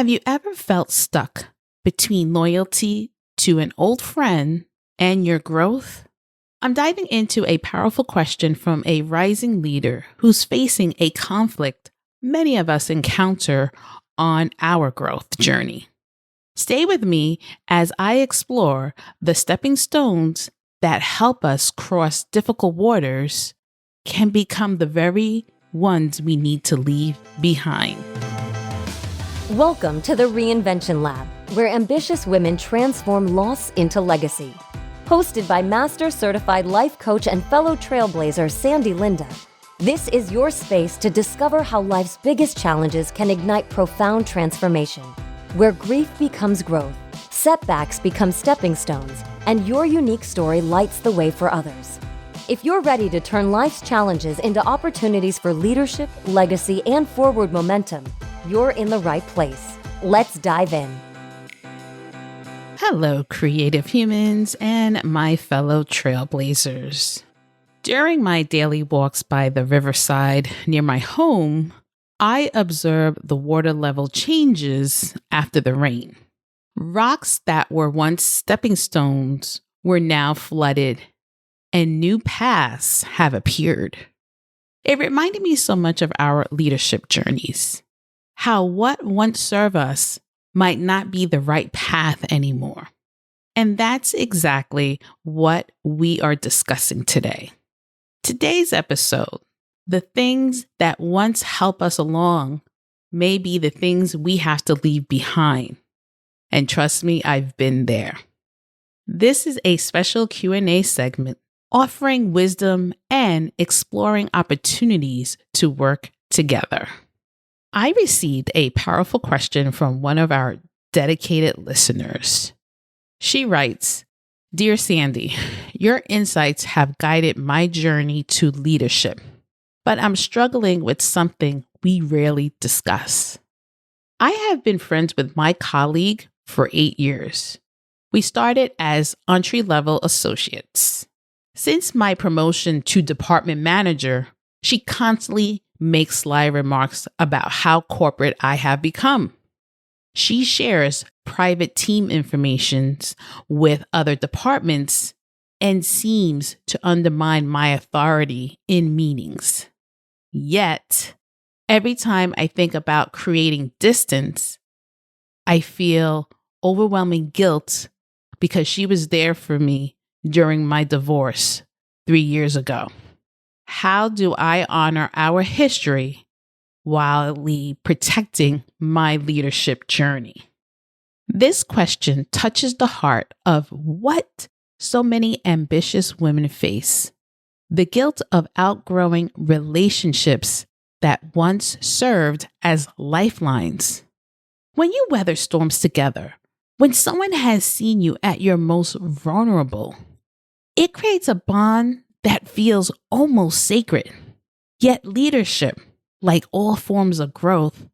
Have you ever felt stuck between loyalty to an old friend and your growth? I'm diving into a powerful question from a rising leader who's facing a conflict many of us encounter on our growth journey. Stay with me as I explore the stepping stones that help us cross difficult waters can become the very ones we need to leave behind. Welcome to the Reinvention Lab, where ambitious women transform loss into legacy. Hosted by Master Certified Life Coach and fellow trailblazer Sandy Linda, this is your space to discover how life's biggest challenges can ignite profound transformation, where grief becomes growth, setbacks become stepping stones, and your unique story lights the way for others. If you're ready to turn life's challenges into opportunities for leadership, legacy, and forward momentum, you're in the right place. Let's dive in. Hello, creative humans and my fellow trailblazers. During my daily walks by the riverside near my home, I observe the water level changes after the rain. Rocks that were once stepping stones were now flooded, and new paths have appeared. It reminded me so much of our leadership journeys, how what once served us might not be the right path anymore. And that's exactly what we are discussing today. Today's episode, the things that once helped us along may be the things we have to leave behind. And trust me, I've been there. This is a special Q&A segment offering wisdom and exploring opportunities to work together. I received a powerful question from one of our dedicated listeners. She writes, "Dear Sandy, your insights have guided my journey to leadership, but I'm struggling with something we rarely discuss. I have been friends with my colleague for 8 years. We started as entry-level associates. Since my promotion to department manager, she constantly makes sly remarks about how corporate I have become. She shares private team information with other departments and seems to undermine my authority in meetings. Yet, every time I think about creating distance, I feel overwhelming guilt because she was there for me during my divorce 3 years ago. How do I honor our history while protecting my leadership journey?" This question touches the heart of what so many ambitious women face: the guilt of outgrowing relationships that once served as lifelines. When you weather storms together, when someone has seen you at your most vulnerable, it creates a bond that feels almost sacred. Yet leadership, like all forms of growth,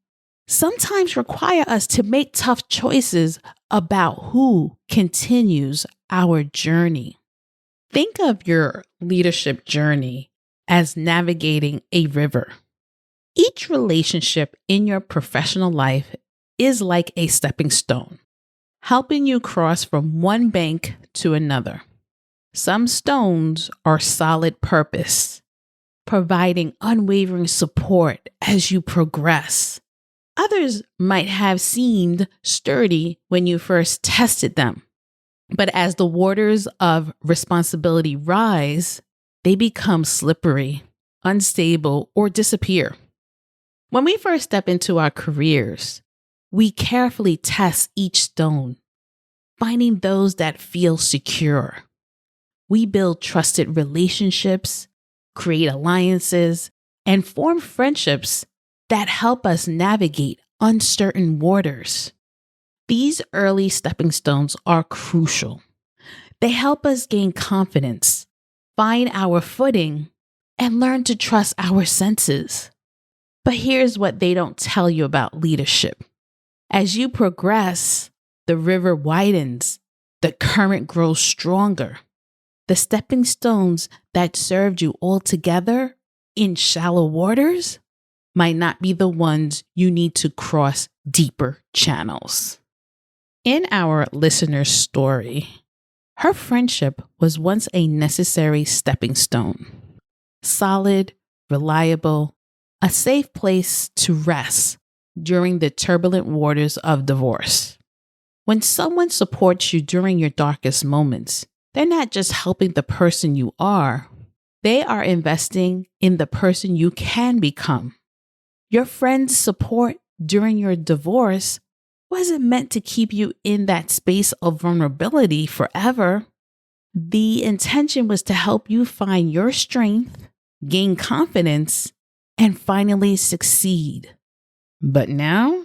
sometimes require us to make tough choices about who continues our journey. Think of your leadership journey as navigating a river. Each relationship in your professional life is like a stepping stone, helping you cross from one bank to another. Some stones are solid purpose, providing unwavering support as you progress. Others might have seemed sturdy when you first tested them, but as the waters of responsibility rise, they become slippery, unstable, or disappear. When we first step into our careers, we carefully test each stone, finding those that feel secure. We build trusted relationships, create alliances, and form friendships that help us navigate uncertain waters. These early stepping stones are crucial. They help us gain confidence, find our footing, and learn to trust our senses. But here's what they don't tell you about leadership. As you progress, the river widens, the current grows stronger. The stepping stones that served you all together in shallow waters might not be the ones you need to cross deeper channels. In our listener's story, her friendship was once a necessary stepping stone. Solid, reliable, a safe place to rest during the turbulent waters of divorce. When someone supports you during your darkest moments, they're not just helping the person you are, they are investing in the person you can become. Your friend's support during your divorce wasn't meant to keep you in that space of vulnerability forever. The intention was to help you find your strength, gain confidence, and finally succeed. But now,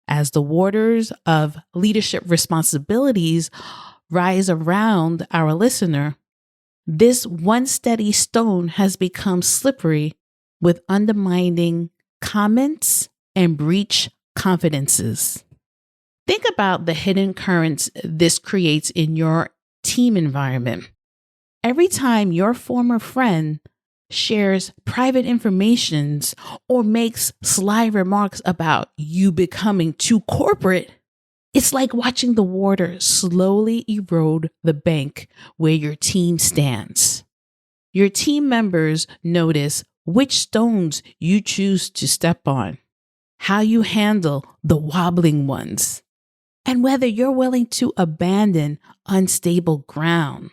as the waters of leadership responsibilities rise around our listener, this one steady stone has become slippery with undermining comments and breach confidences. Think about the hidden currents this creates in your team environment. Every time your former friend shares private information or makes sly remarks about you becoming too corporate, it's like watching the water slowly erode the bank where your team stands. Your team members notice which stones you choose to step on, how you handle the wobbling ones, and whether you're willing to abandon unstable ground.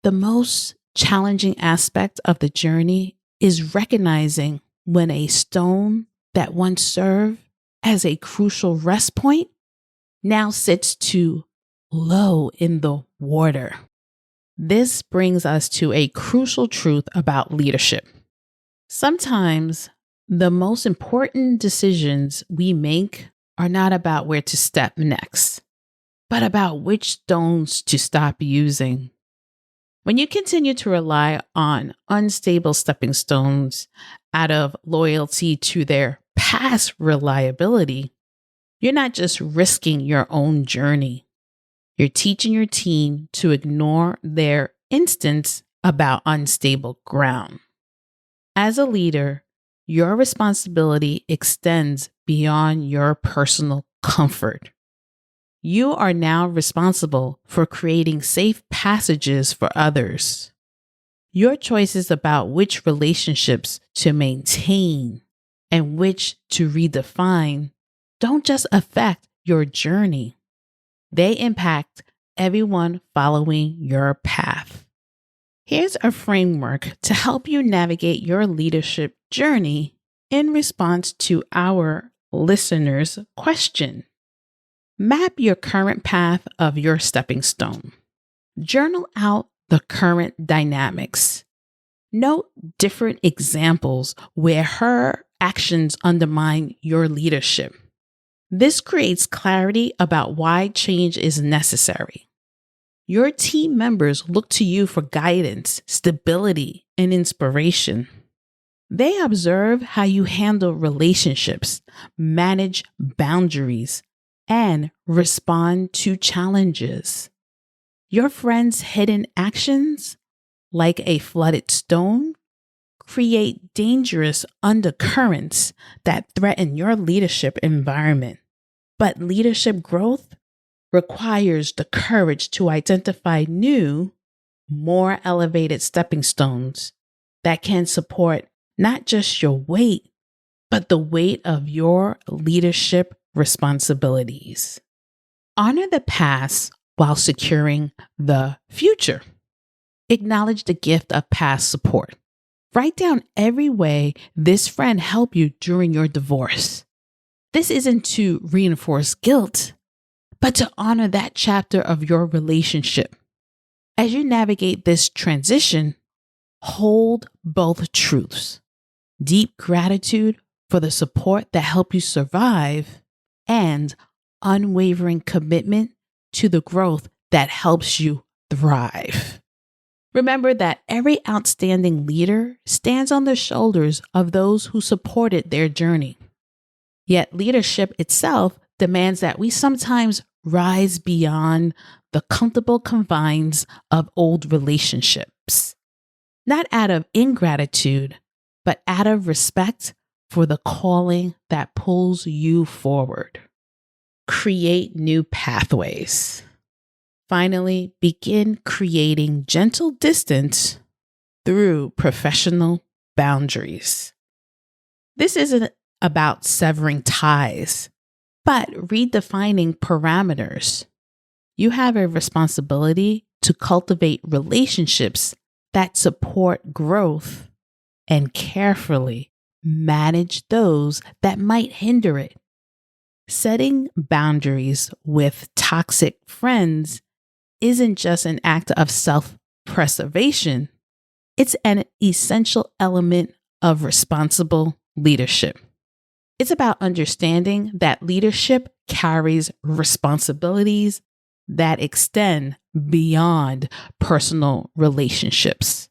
The most challenging aspect of the journey is recognizing when a stone that once served as a crucial rest point now sits too low in the water. This brings us to a crucial truth about leadership. Sometimes the most important decisions we make are not about where to step next, but about which stones to stop using. When you continue to rely on unstable stepping stones out of loyalty to their past reliability, you're not just risking your own journey. You're teaching your team to ignore their instincts about unstable ground. As a leader, your responsibility extends beyond your personal comfort. You are now responsible for creating safe passages for others. Your choices about which relationships to maintain and which to redefine don't just affect your journey. They impact everyone following your path. Here's a framework to help you navigate your leadership journey in response to our listener's question. Map your current path of your stepping stone. Journal out the current dynamics. Note different examples where her actions undermine your leadership. This creates clarity about why change is necessary. Your team members look to you for guidance, stability, and inspiration. They observe how you handle relationships, manage boundaries, and respond to challenges. Your friends' hidden actions, like a flooded stone, create dangerous undercurrents that threaten your leadership environment. But leadership growth requires the courage to identify new, more elevated stepping stones that can support not just your weight, but the weight of your leadership responsibilities. Honor the past while securing the future. Acknowledge the gift of past support. Write down every way this friend helped you during your divorce. This isn't to reinforce guilt, but to honor that chapter of your relationship. As you navigate this transition, hold both truths: deep gratitude for the support that helped you survive, and unwavering commitment to the growth that helps you thrive. Remember that every outstanding leader stands on the shoulders of those who supported their journey. Yet leadership itself demands that we sometimes rise beyond the comfortable confines of old relationships, not out of ingratitude, but out of respect for the calling that pulls you forward. Create new pathways. Finally, begin creating gentle distance through professional boundaries. This isn't about severing ties, but redefining parameters. You have a responsibility to cultivate relationships that support growth and carefully manage those that might hinder it. Setting boundaries with toxic friends isn't just an act of self-preservation, it's an essential element of responsible leadership. It's about understanding that leadership carries responsibilities that extend beyond personal relationships.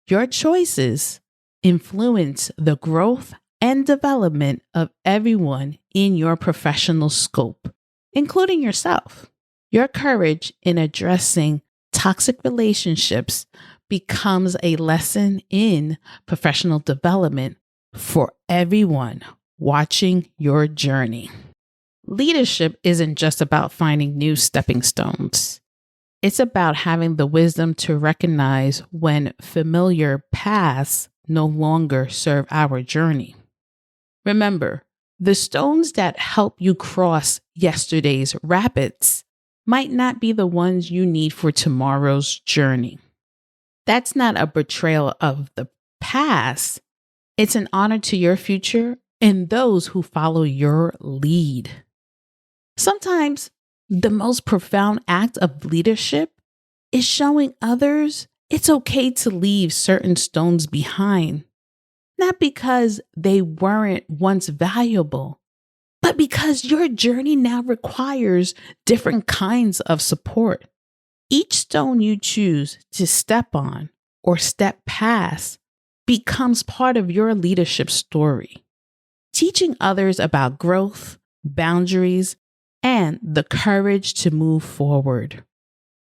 Your choices influence the growth and development of everyone in your professional scope, including yourself. Your courage in addressing toxic relationships becomes a lesson in professional development for everyone watching your journey. Leadership isn't just about finding new stepping stones. It's about having the wisdom to recognize when familiar paths no longer serve our journey. Remember, the stones that help you cross yesterday's rapids might not be the ones you need for tomorrow's journey. That's not a betrayal of the past. It's an honor to your future and those who follow your lead. Sometimes the most profound act of leadership is showing others it's okay to leave certain stones behind, not because they weren't once valuable, but because your journey now requires different kinds of support. Each stone you choose to step on or step past becomes part of your leadership story. Teaching others about growth, boundaries, and the courage to move forward.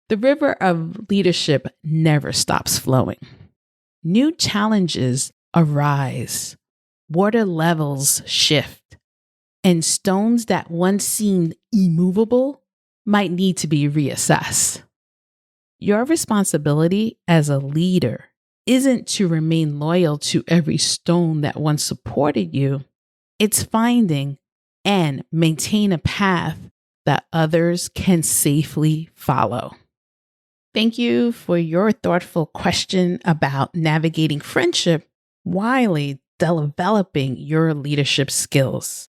The river of leadership never stops flowing. New challenges arise, water levels shift, and stones that once seemed immovable might need to be reassessed. Your responsibility as a leader isn't to remain loyal to every stone that once supported you. It's finding and maintain a path that others can safely follow. Thank you for your thoughtful question about navigating friendship while developing your leadership skills.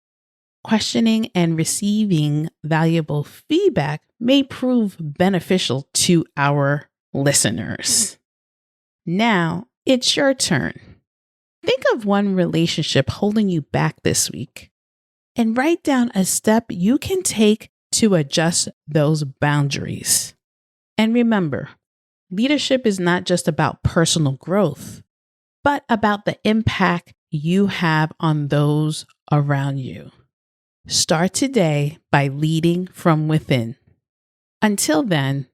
Questioning and receiving valuable feedback may prove beneficial to our listeners. Now, it's your turn. Think of one relationship holding you back this week and write down a step you can take to adjust those boundaries. And remember, leadership is not just about personal growth, but about the impact you have on those around you. Start today by leading from within. Until then,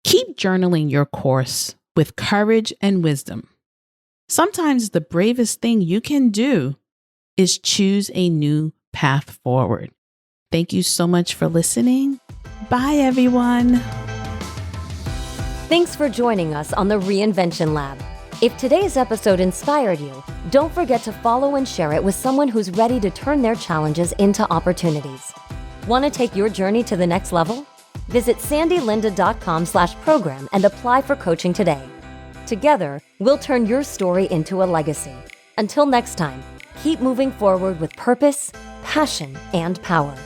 keep journaling your course with courage and wisdom. Sometimes the bravest thing you can do is choose a new path forward. Thank you so much for listening. Bye, everyone. Thanks for joining us on the Reinvention Lab. If today's episode inspired you, don't forget to follow and share it with someone who's ready to turn their challenges into opportunities. Want to take your journey to the next level? Visit sandylinda.com/program and apply for coaching today. Together, we'll turn your story into a legacy. Until next time, keep moving forward with purpose, passion, and power.